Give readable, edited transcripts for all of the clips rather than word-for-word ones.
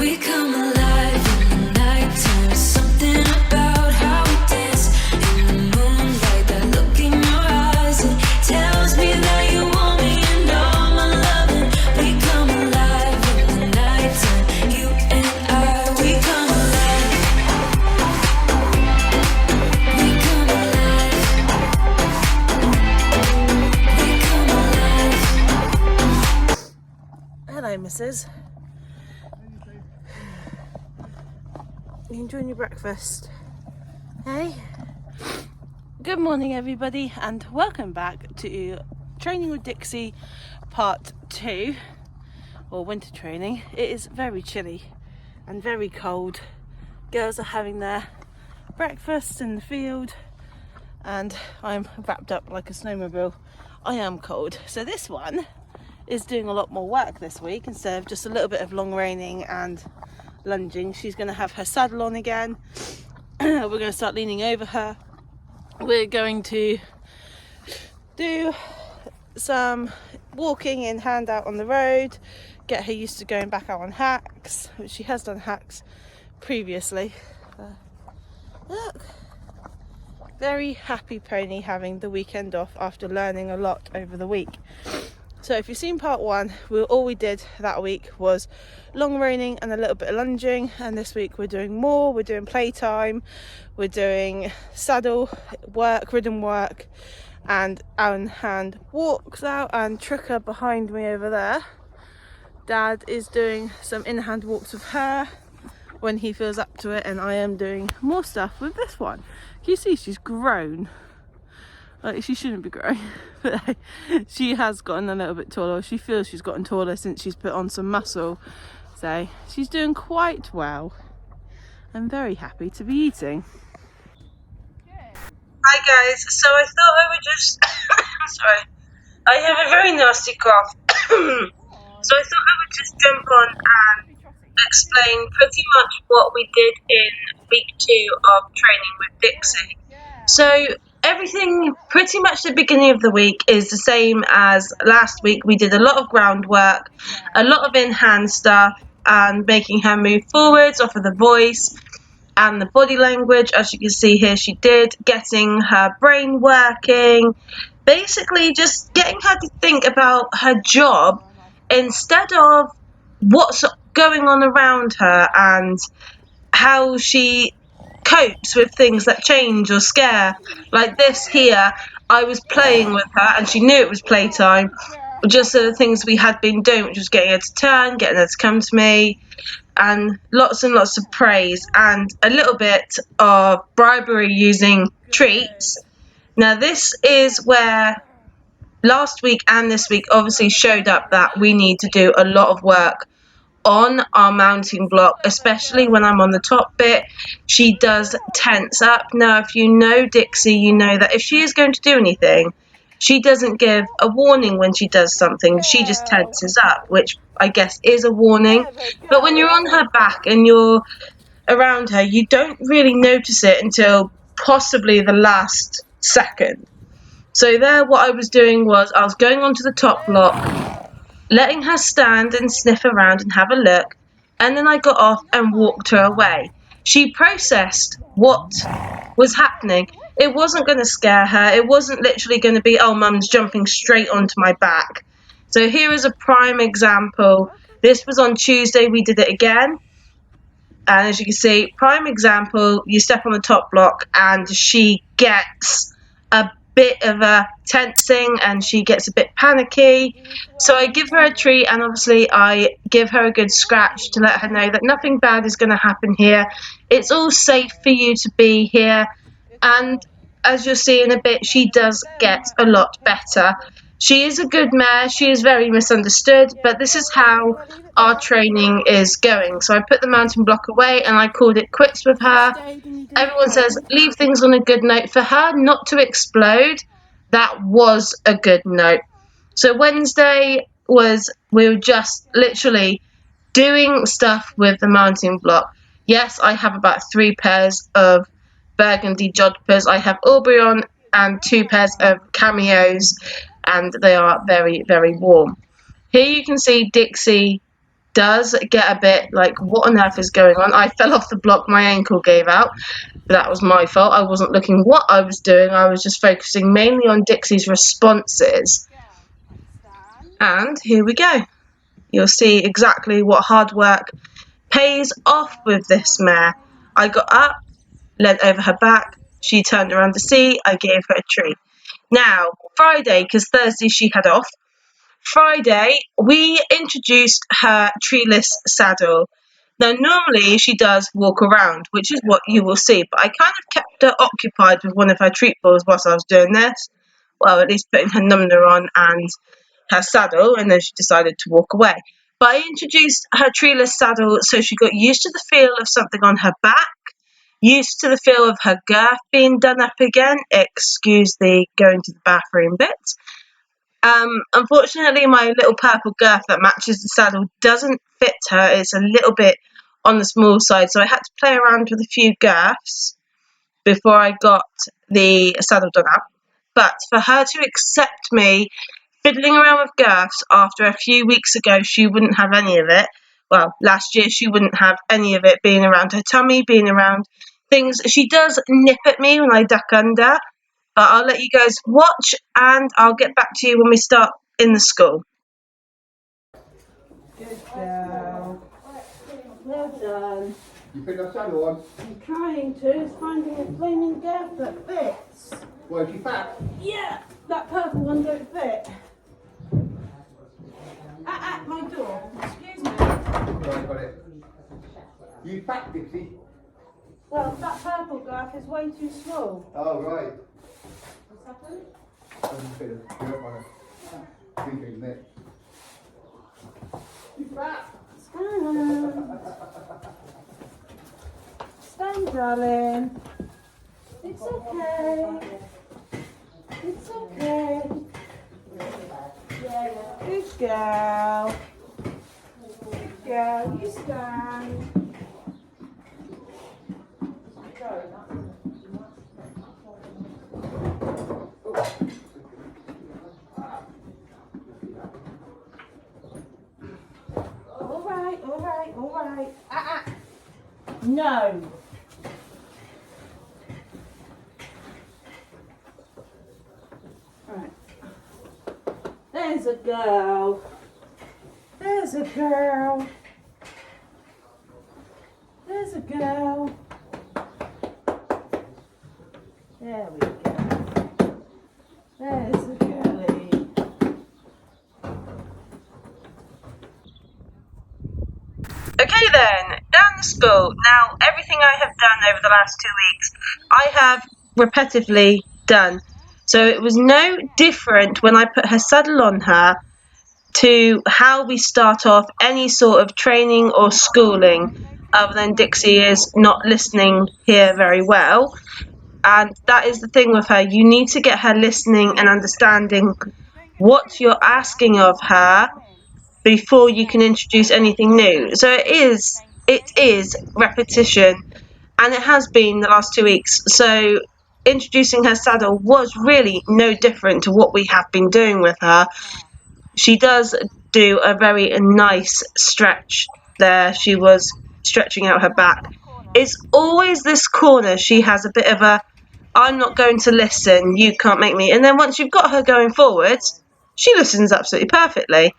We come alive in the nighttime. Something about how we dance in the moonlight. That look in your eyes, it tells me that you want me and all my loving. We come alive in the nighttime. You and I, we come alive. We come alive. We come alive. Hello, missus. You enjoying your breakfast? Hey? Good morning, everybody, and welcome back to Training with Dixie Part 2, or winter training. It is very chilly and very cold. Girls are having their breakfast in the field, and I'm wrapped up like a snowmobile. I am cold. So this one is doing a lot more work this week instead of just a little bit of long reining and lunging. She's going to have her saddle on again. We're going to start leaning over her. We're going to do some walking in hand out on the road, get her used to going back out on hacks, which she has done hacks previously. Look, very happy pony having the weekend off after learning a lot over the week. So if you've seen part one, all we did that week was long reining and a little bit of lunging, and this week we're doing more. We're doing playtime, we're doing saddle work, ridden work, and on-hand walks out, and Tricka behind me over there. Dad is doing some in-hand walks with her when he feels up to it, and I am doing more stuff with this one. Can you see she's grown? Like, she shouldn't be growing, but she has gotten a little bit taller. She feels she's gotten taller since she's put on some muscle. So she's doing quite well. I'm very happy to be eating. Hi guys, so I thought I would just, sorry, I have a very nasty cough. So I thought I would just jump on and explain pretty much what we did in week 2 of training with Dixie. So everything pretty much the beginning of the week is the same as last week. We did a lot of groundwork, a lot of in-hand stuff, and making her move forwards off of the voice and the body language. As you can see here, she did, getting her brain working, basically just getting her to think about her job instead of what's going on around her and how she copes with things that change or scare. Like this here, I was playing with her and she knew it was playtime. Just the things we had been doing, which was getting her to turn, getting her to come to me, and lots of praise and a little bit of bribery using treats. Now this is where last week and this week obviously showed up that we need to do a lot of work on our mounting block, especially when I'm on the top bit. She does tense up. Now if you know Dixie, you know that if she is going to do anything, she doesn't give a warning when she does something. She just tenses up, which I guess is a warning. But when you're on her back and you're around her, you don't really notice it until possibly the last second. So there, what I was doing was I was going onto the top block, letting her stand and sniff around and have a look, and then I got off and walked her away. She processed what was happening. It wasn't going to scare her. It wasn't literally going to be, oh, mum's jumping straight onto my back. So here is a prime example. This was on Tuesday. We did it again. And as you can see, prime example, you step on the top block and she gets a bit of a tensing and she gets a bit panicky. So I give her a treat and obviously I give her a good scratch to let her know that nothing bad is going to happen here. It's all safe for you to be here. And as you'll see in a bit, she does get a lot better. She is a good mare. She is very misunderstood, but this is how our training is going. So I put the mounting block away and I called it quits with her. Everyone says leave things on a good note. For her not to explode, that was a good note. So Wednesday we were just literally doing stuff with the mounting block. Yes, I have about 3 pairs of burgundy jodhpurs. I have Aubryon and 2 pairs of cameos, and they are very, very warm. Here you can see Dixie does get a bit like, what on earth is going on? I fell off the block, my ankle gave out. But that was my fault. I wasn't looking what I was doing. I was just focusing mainly on Dixie's responses. And here we go. You'll see exactly what hard work pays off with this mare. I got up, leant over her back. She turned around to see. I gave her a treat. Now, Friday, because Thursday she had off, Friday, we introduced her treeless saddle. Now, normally she does walk around, which is what you will see, but I kind of kept her occupied with one of her treat balls whilst I was doing this. Well, at least putting her number on and her saddle, and then she decided to walk away. But I introduced her treeless saddle so she got used to the feel of something on her back, used to the feel of her girth being done up again. Excuse the going to the bathroom bit. Unfortunately, my little purple girth that matches the saddle doesn't fit her. It's a little bit on the small side, so I had to play around with a few girths before I got the saddle done up. But for her to accept me fiddling around with girths after a few weeks ago, she wouldn't have any of it. Well, last year she wouldn't have any of it being around her tummy, being around things. She does nip at me when I duck under. But I'll let you guys watch and I'll get back to you when we start in the school. Good girl. Well done. You put that saddle on? I'm trying to. It's finding a flaming girth that fits. Well, is she fat? Yeah, that purple one don't fit. At my door. Excuse me. Right, got it. You fat, Dixie? Well, that purple girth is way too small. Oh, right. What's happened? I'm just going to get up on it. Thinking, isn't it? You fat? Stand, darling. It's okay. It's okay. Good girl. Good girl. You stand. All right. No. Right. There's a girl. There's a girl. There's a girl. There we go. There's a girlie. Okay then, down the school. Now, everything I have done over the last 2 weeks, I have repetitively done. So it was no different when I put her saddle on her to how we start off any sort of training or schooling, other than Dixie is not listening here very well. And that is the thing with her. You need to get her listening and understanding what you're asking of her before you can introduce anything new. So it is repetition, and it has been the last 2 weeks. So introducing her saddle was really no different to what we have been doing with her. She does do a very nice stretch there. She was stretching out her back. It's always this corner she has a bit of a, I'm not going to listen, you can't make me. And then once you've got her going forwards, she listens absolutely perfectly.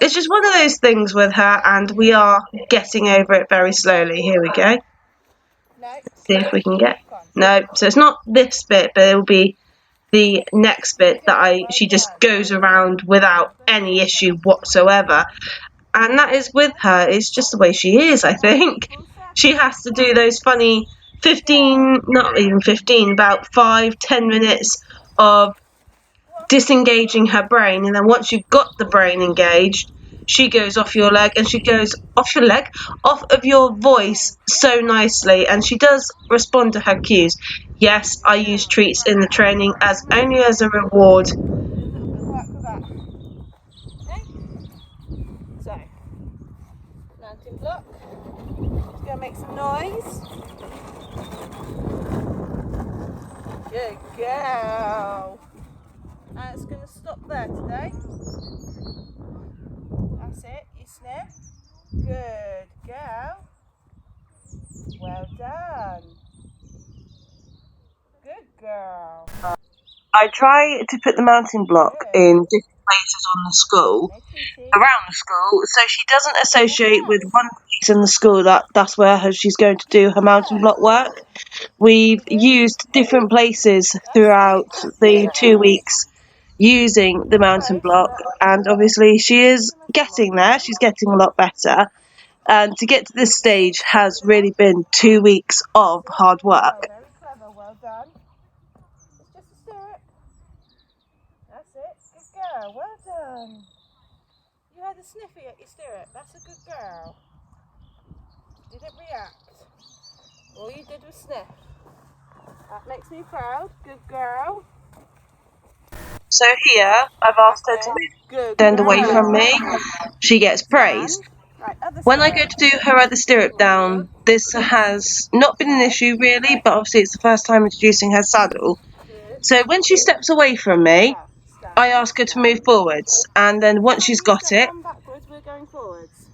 It's just one of those things with her, and we are getting over it very slowly. Here we go. See if we can get... No, so it's not this bit, but it will be the next bit that she just goes around without any issue whatsoever. And that is with her. It's just the way she is, I think. She has to do those funny 15, not even 15, about 5-10 minutes of disengaging her brain, and then once you've got the brain engaged, she goes off your leg, and she goes off of your voice so nicely, and she does respond to her cues. Yes, I use treats in the training as only as a reward. So, mountain block. Just gonna make some noise. Good girl. And it's gonna stop there today. That's it. You sniff. Good girl. Well done. Good girl. I try to put the mounting block in different places on the school, No cheating. around the school, so she doesn't associate with one place in the school that's where she's going to do her mounting block work. We've used different places throughout the 2 weeks using the mountain block, and obviously she is getting there. She's getting a lot better, and to get to this stage has really been 2 weeks of hard work. Very clever. Well done. It's just a stirrup. That's it. Good girl. Well done. You had a sniffy at your stirrup. That's a good girl. Didn't react. All you did was sniff. That makes me proud. Good girl. So here, I've asked her to Good stand away girl. from me. She gets praise. Right, other When I go stirrup. to do her other stirrup down, this has not been an issue really, but obviously it's the first time introducing her saddle. Good. So when she steps away from me, Yeah, stand. I ask her to move forwards, and then once she's got Step it, on backwards, we're going forwards.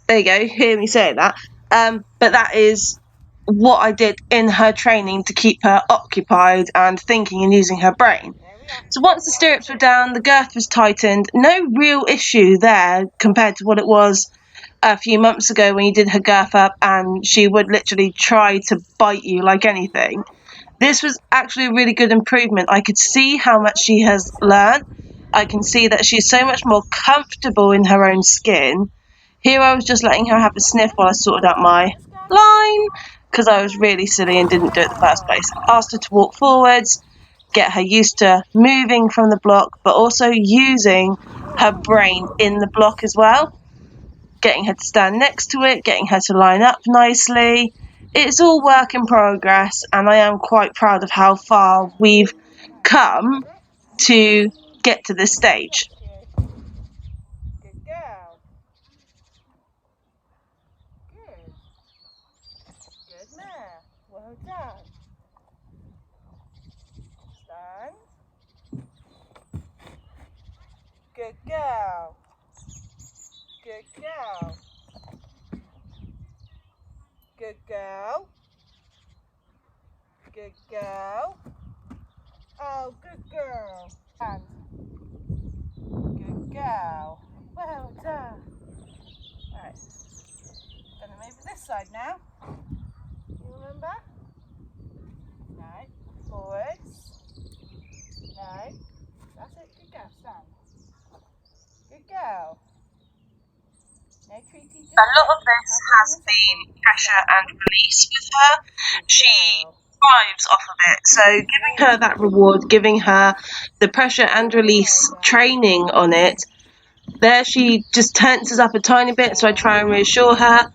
there you go, hear me say that. But that is what I did in her training to keep her occupied and thinking and using her brain. There we are. So once the stirrups were down, the girth was tightened, no real issue there compared to what it was a few months ago when you did her girth up and she would literally try to bite you like anything. This was actually a really good improvement. I could see how much she has learned. I can see that she's so much more comfortable in her own skin. Here I was just letting her have a sniff while I sorted out my line because I was really silly and didn't do it in the first place. I asked her to walk forwards, get her used to moving from the block, but also using her brain in the block as well. Getting her to stand next to it, getting her to line up nicely. It's all work in progress, and I am quite proud of how far we've come to get to this stage. Good girl. Good. Good mare. Well done. Stand. Good girl. Good girl. Good girl. Good girl. Oh, good girl. And good girl. Well done. Right. Gonna move to this side now. You remember? No. Forwards. No. That's it. Good girl. Stand. Good girl. No treaty. A lot of this has been pressure and release with her. She thrives off of it. So giving her that reward, giving her the pressure and release training on it, there she just tenses up a tiny bit, so I try and reassure her.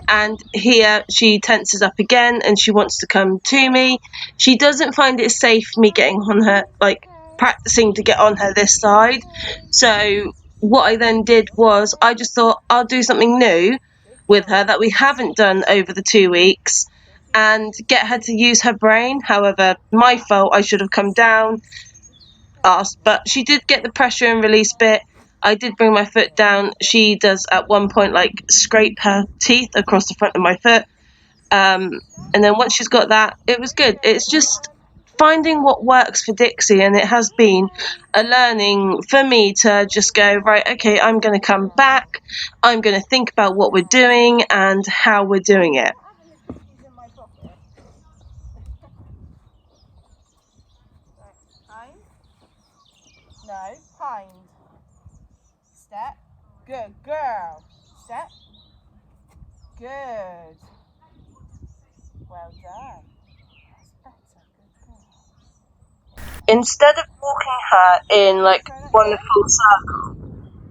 And here she tenses up again and she wants to come to me. She doesn't find it safe me getting on her, like practicing to get on her this side. So what I then did was I just thought I'll do something new with her that we haven't done over the 2 weeks and get her to use her brain. However, my fault, I should have come down, asked, but she did get the pressure and release bit. I did bring my foot down. She does at one point like scrape her teeth across the front of my foot. And then once she's got that, it was good. It's just finding what works for Dixie, and it has been a learning for me to just go, right, okay, I'm going to come back. I'm going to think about what we're doing and how we're doing it. In my pocket. Hind. No, hind. Step. Good girl. Step. Good. Well done. That's better. Good girl. Instead of walking her in like one full circle,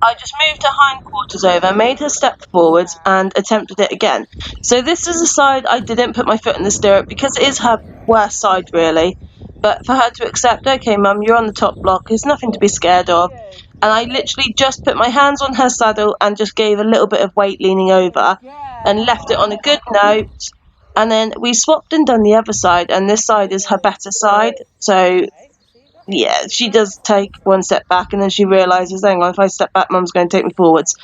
I just moved her hindquarters over, made her step forwards, and attempted it again. So this is a side I didn't put my foot in the stirrup because it is her worst side really. But for her to accept, okay mum, you're on the top block, there's nothing to be scared of. And I literally just put my hands on her saddle and just gave a little bit of weight leaning over and left it on a good note. And then we swapped and done the other side, and this side is her better side. So yeah, she does take one step back and then she realises, hang on, if I step back, Mum's going to take me forwards.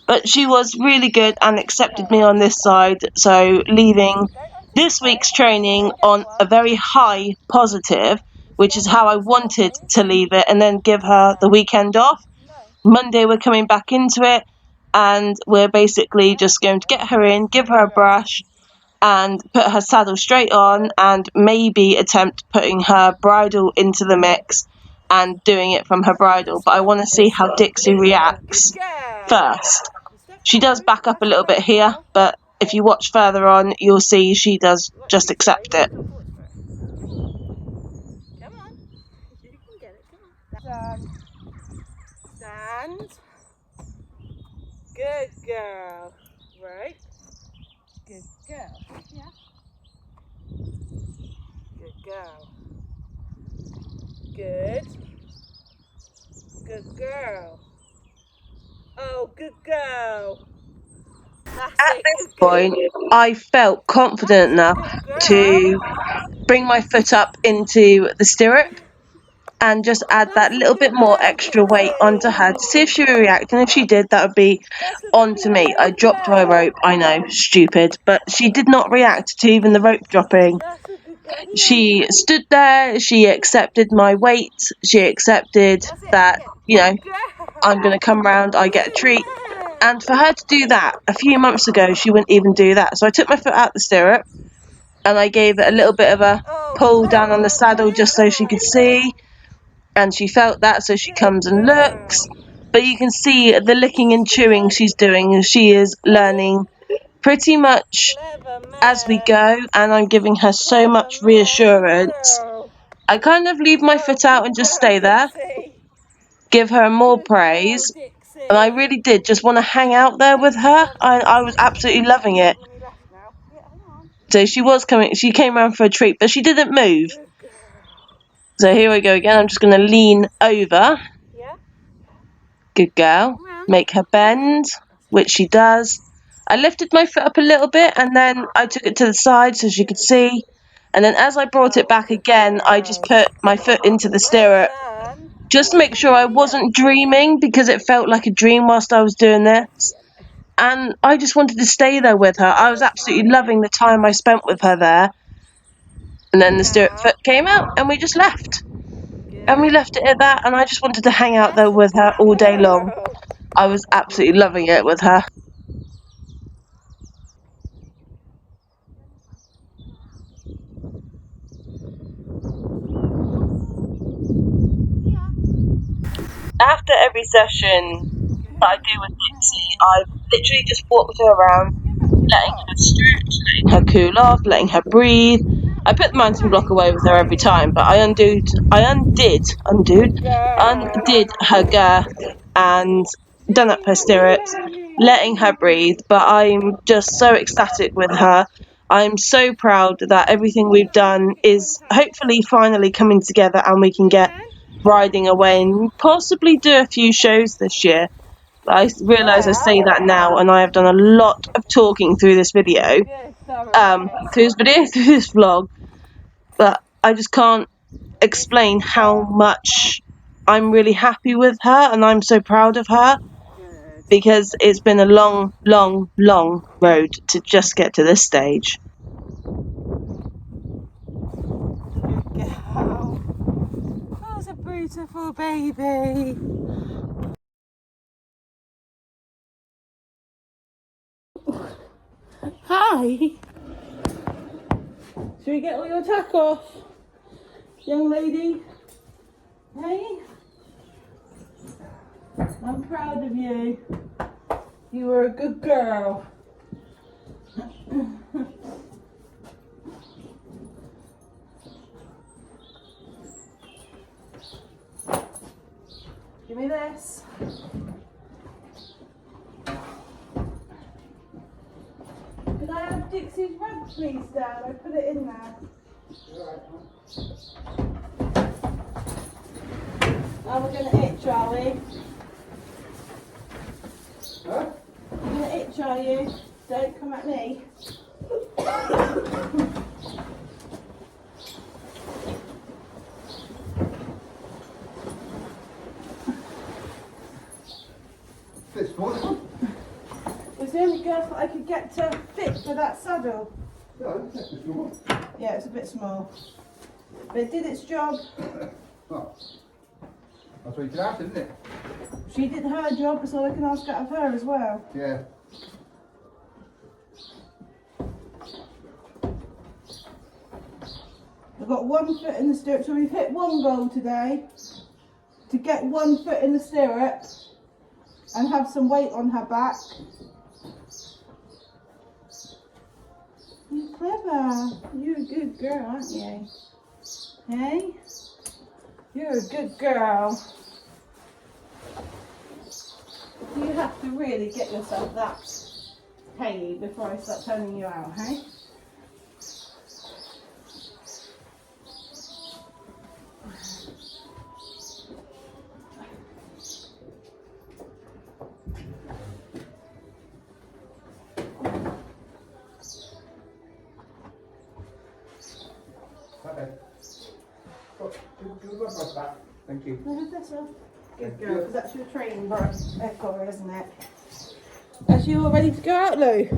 But she was really good and accepted me on this side, so leaving this week's training on a very high positive, which is how I wanted to leave it, and then give her the weekend off. Monday we're coming back into it, and we're basically just going to get her in, give her a brush, and put her saddle straight on, and maybe attempt putting her bridle into the mix and doing it from her bridle. But I want to see how Dixie reacts first. She does back up a little bit here, but if you watch further on, you'll see she does just accept it. Come on. You can get it. Come on. Stand. Good girl. Right. Good girl. Yeah. Good girl. Good. Good girl. Oh, good girl. That's At it. this Good girl. point, I felt confident enough to bring my foot up into the stirrup and just add that little bit more extra weight onto her to see if she would react, and if she did, that would be onto me. I dropped my rope, I know, stupid, but she did not react to even the rope dropping. That's a good girl. She stood there, she accepted my weight, she accepted that, you know, I'm going to come round, I get a treat. And for her to do that, a few months ago, she wouldn't even do that. So I took my foot out the stirrup and I gave it a little bit of a pull down on the saddle just so she could see. And she felt that, so she comes and looks. But you can see the licking and chewing she's doing. She is learning pretty much as we go, and I'm giving her so much reassurance. I kind of leave my foot out and just stay there, give her more praise, and I really did just want to hang out there with her. I was absolutely loving it. So she came around for a treat, but she didn't move. So here we go again. I'm just going to lean over. Good girl. Make her bend, which she does. I lifted my foot up a little bit and then I took it to the side so she could see. And then as I brought it back again, I just put my foot into the stirrup just to make sure I wasn't dreaming, because it felt like a dream whilst I was doing this. And I just wanted to stay there with her. I was absolutely loving the time I spent with her there. And then the stirrup foot came out and we just left. And we left it at that, and I just wanted to hang out there with her all day long. I was absolutely loving it with her. After every session that I do with Dixie, I literally just walked her around, letting her stretch, letting her cool off, letting her breathe. I put the mountain block away with her every time, but I undid her girth and done up her stirrups, letting her breathe. But I'm just so ecstatic with her. I'm so proud that everything we've done is hopefully finally coming together and we can get riding away and possibly do a few shows this year. I realise I say that now, and I have done a lot of talking through this video, through this vlog, but I just can't explain how much I'm really happy with her, and I'm so proud of her, because it's been a long, long, long road to just get to this stage. That was a beautiful baby. Hi. Should we get all your tack off, young lady? Hey? I'm proud of you. You were a good girl. Give me this. Could I have Dixie's rug, please, Dad? I put it in there. Now we're going to itch, are we? Huh? You're going to itch, are you? Don't come at me. get to fit for that saddle? Yeah, I didn't take this one. Yeah, it's a bit small. But it did its job. Oh. That's what you can ask, isn't it? She did her job, so I can ask out of her as well. Yeah. We've got 1 foot in the stirrup, so we've hit one goal today. To get 1 foot in the stirrup and have some weight on her back. You're clever. You're a good girl, aren't you? Hey? You're a good girl. You have to really get yourself that paid before I start turning you out, hey? Okay. Oh, give us back. Thank you. No, that's a good girl, because that's your training collar, isn't it? Are you all ready to go out, Lou?